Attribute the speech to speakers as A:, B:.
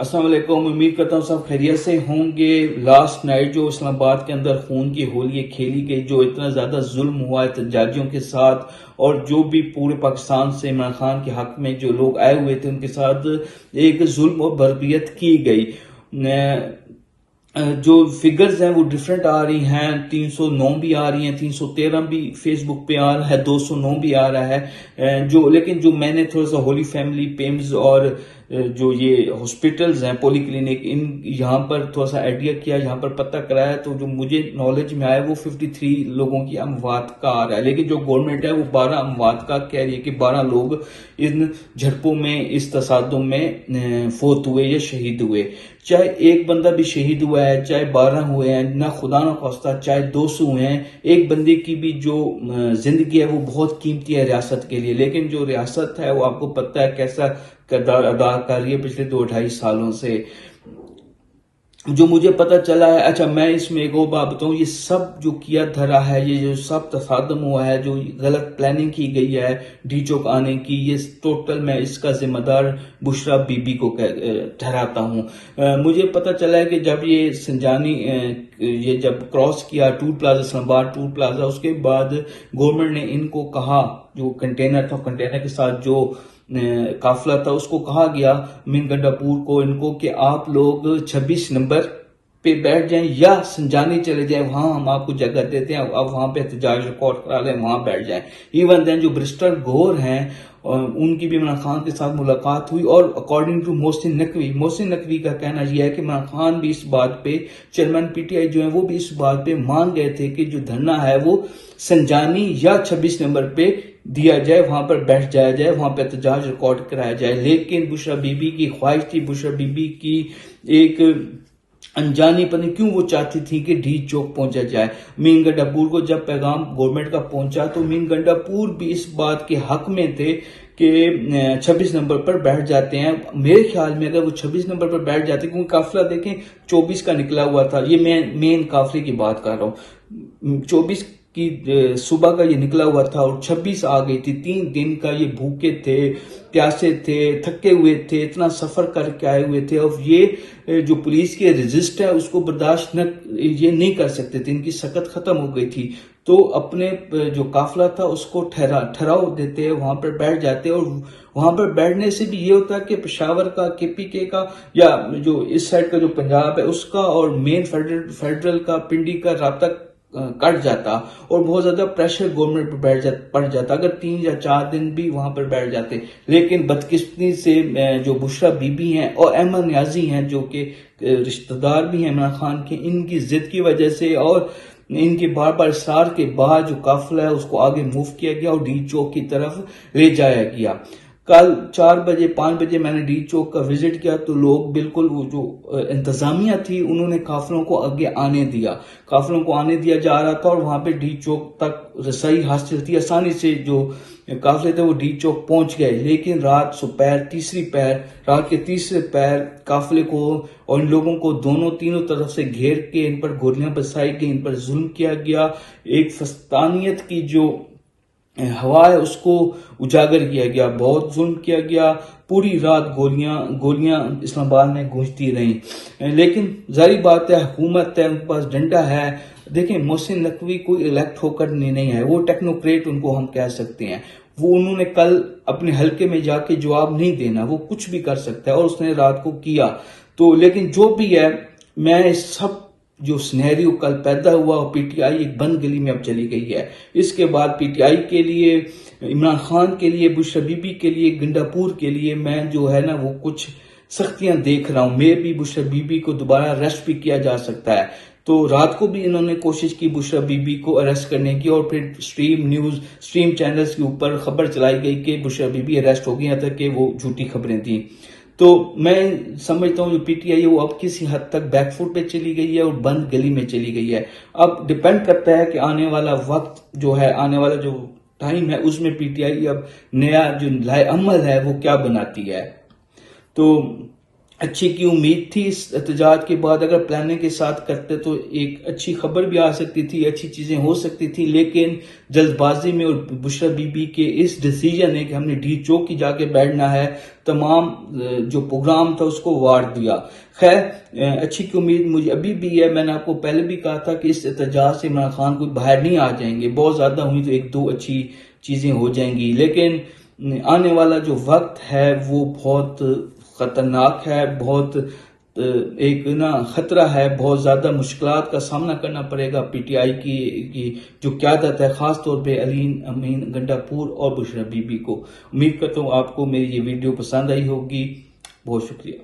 A: अस्सलाम वालेकुम। उम्मीद करता हूँ सब खैरियत से होंगे। लास्ट नाइट जो इस्लामाबाद के अंदर खून की होली खेली गई, जो इतना ज्यादा जुल्म हुआ एहतजाजियों के साथ, और जो भी पूरे पाकिस्तान से इमरान खान के हक में जो लोग आए हुए थे उनके साथ एक जुल्म और बर्बरियत की गई। जो फिगर्स हैं वो डिफरेंट आ रही हैं। 309 भी आ रही हैं, 313 भी फेसबुक पे आ रहा है, 209 भी आ रहा है। जो लेकिन जो मैंने थोड़ा सा होली फैमिली पेम्स और जो ये हॉस्पिटल्स हैं पॉली क्लिनिक, इन यहाँ पर थोड़ा सा आइडिया किया, यहाँ पर पता कराया, तो जो मुझे नॉलेज में आया वो 53 लोगों की अमवात का आ रहा है। लेकिन जो गवर्नमेंट है वो 12 अमवात का कह रही है कि 12 लोग इन झड़पों में, इस तसादुम में फोत हुए या शहीद हुए। चाहे एक बंदा भी शहीद हुआ है, चाहे 12 हुए हैं, ना खुदा ना खास्ता चाहे 200 हुए हैं, एक बंदे की भी जो जिंदगी है वो बहुत कीमती है रियासत के लिए। लेकिन जो रियासत है वो आपको पता है कैसा किरदार अदा कर रही है पिछले 2-2.5 सालों से। जो मुझे पता चला है, अच्छा मैं इसमें एक और बात बताऊं, ये सब जो किया धरा है, ये जो सब तसादम हुआ है, जो गलत प्लानिंग की गई है डी चौक आने की, ये टोटल मैं इसका जिम्मेदार बुशरा बीबी को ठहराता हूं। मुझे पता चला है कि जब ये संजानी ये जब क्रॉस किया toll plaza, Islamabad toll plaza, उसके बाद गवर्नमेंट ने इनको कहा, जो कंटेनर था कंटेनर के साथ जो काफिला था उसको कहा गया मीन गंडापुर को इनको कि आप लोग 26 नंबर पे बैठ जाएं या संजानी चले जाएं, वहां हम आपको जगह देते हैं, अब वहां पे एहतजाज रिकॉर्ड करा लें, वहां बैठ जाएं। इवन देन जो ब्रिस्टर गौर हैं उनकी भी इमरान खान के साथ मुलाकात हुई, और अकॉर्डिंग टू मोहसिन नकवी का कहना यह है कि इमरान खान भी इस बात पे, चेयरमैन पीटीआई जो है वो भी इस बात पे मान गए थे कि जो धरना है वो संजानी या 26 नंबर पे दिया जाए, वहां पर बैठ जाया जाए, वहां पर एहतजाज रिकॉर्ड कराया जाए। लेकिन बुशरा बीबी की ख्वाहिश थी, बुशरा बीबी की एक अनजानी पता नहीं क्यों वो चाहती थी कि डी चौक पहुंचा जाए। मीन गंडापुर को जब पैगाम गवर्नमेंट का पहुंचा तो मीन गंडापुर भी इस बात के हक में थे कि 26 नंबर पर बैठ जाते हैं। मेरे ख्याल में अगर वो 26 नंबर पर बैठ जाते, क्योंकि काफिला देखें 24 का निकला हुआ था, ये मैं मेन काफिले की बात कर रहा हूँ, 24 की सुबह का ये निकला हुआ था और 26 आ गई थी। 3 दिन का ये भूखे थे, प्यासे थे, थके हुए थे, इतना सफर करके आए हुए थे, और ये जो पुलिस के रेजिस्ट है उसको बर्दाश्त ये नहीं कर सकते थे, इनकी सकत खत्म हो गई थी। तो अपने जो काफिला था उसको ठहराव देते, वहां पर बैठ जाते, और वहां पर बैठने से भी ये होता है कि पेशावर का, केपीके का, या जो इस साइड का जो पंजाब है उसका और मेन फेडरल का, पिंडी का राब्ता कट जाता, और बहुत ज्यादा प्रेशर गवर्नमेंट पर पड़ जाता अगर 3 या 4 दिन भी वहां पर बैठ जाते। लेकिन बदकिस्मती से जो बुशरा बीबी हैं और अहमद न्याजी हैं जो कि रिश्तेदार भी हैं इमरान खान के, इनकी जिद की वजह से और इनके बार बार इसरार के बाद जो काफिला है उसको आगे मूव किया गया और डी चौक की तरफ ले जाया गया। कल 4 बजे 5 बजे मैंने डी चौक का विजिट किया तो लोग बिल्कुल, वो जो इंतजामिया थी उन्होंने काफिलों को आगे आने दिया, काफिलों को आने दिया जा रहा था, और वहां पे डी चौक तक रसाई हासिल थी, आसानी से जो काफिले थे वो डी चौक पहुंच गए। लेकिन रात के तीसरे पैर काफिले को और इन लोगों को तीनों तरफ से घेर के इन पर गोलियां बरसाई गई, इन पर जुल्म किया गया, एक फस्तानियत की जो हवा है उसको उजागर किया गया, बहुत जुल्म किया गया। पूरी रात गोलियां इस्लामाबाद में गूंजती रहीं। लेकिन जारी बात है, हुकूमत है, उनके पास डंडा है। देखें, मोहसिन नकवी कोई इलेक्ट होकर नहीं है, वो टेक्नोक्रेट उनको हम कह सकते हैं। वो उन्होंने कल अपने हल्के में जाके जवाब नहीं देना, वो कुछ भी कर सकता है, और उसने रात को किया। तो लेकिन जो भी है, मैं इस सब जो सिनेरियो कल पैदा हुआ, और पीटीआई एक बंद गली में अब चली गई है। इसके बाद पीटीआई के लिए, इमरान खान के लिए, बुशरा बीबी के लिए, गंडापुर के लिए मैं जो है ना वो कुछ सख्तियां देख रहा हूं। मे भी बुशरा बीबी को दोबारा अरेस्ट भी किया जा सकता है। तो रात को भी इन्होंने कोशिश की बुशरा बीबी को अरेस्ट करने की, और फिर स्ट्रीम चैनल्स के ऊपर खबर चलाई गई कि बुशरा बीबी अरेस्ट हो गई, यहाँ तक कि वो झूठी खबरें थी। तो मैं समझता हूं जो पीटीआई है वो अब किसी हद तक बैकफुट पे चली गई है और बंद गली में चली गई है। अब डिपेंड करता है कि आने वाला वक्त जो है, आने वाला जो टाइम है, उसमें पीटीआई अब नया जो लाए अमल है वो क्या बनाती है। तो अच्छी की उम्मीद थी इस एहतजाज के बाद। अगर प्लानिंग के साथ करते तो एक अच्छी खबर भी आ सकती थी, अच्छी चीजें हो सकती थी, लेकिन जल्दबाजी में और बुशरा बीबी के इस डिसीजन ने कि हमने डी चौक की जाके बैठना है, तमाम जो प्रोग्राम था उसको वार दिया। खैर अच्छी की उम्मीद मुझे अभी भी है। मैंने आपको पहले भी कहा था कि इस एहतजाज से इमरान खान कोई बाहर नहीं आ जाएंगे, बहुत ज्यादा हुई तो एक दो अच्छी चीजें हो जाएंगी, लेकिन आने वाला जो वक्त है वो बहुत खतरनाक है, बहुत एक ना खतरा है, बहुत ज्यादा मुश्किलात का सामना करना पड़ेगा पीटीआई की जो क्यादत है, खास तौर पे अलीन अमीन गंडापुर और बुशरा बीबी को। उम्मीद करता हूँ आपको मेरी ये वीडियो पसंद आई होगी। बहुत शुक्रिया।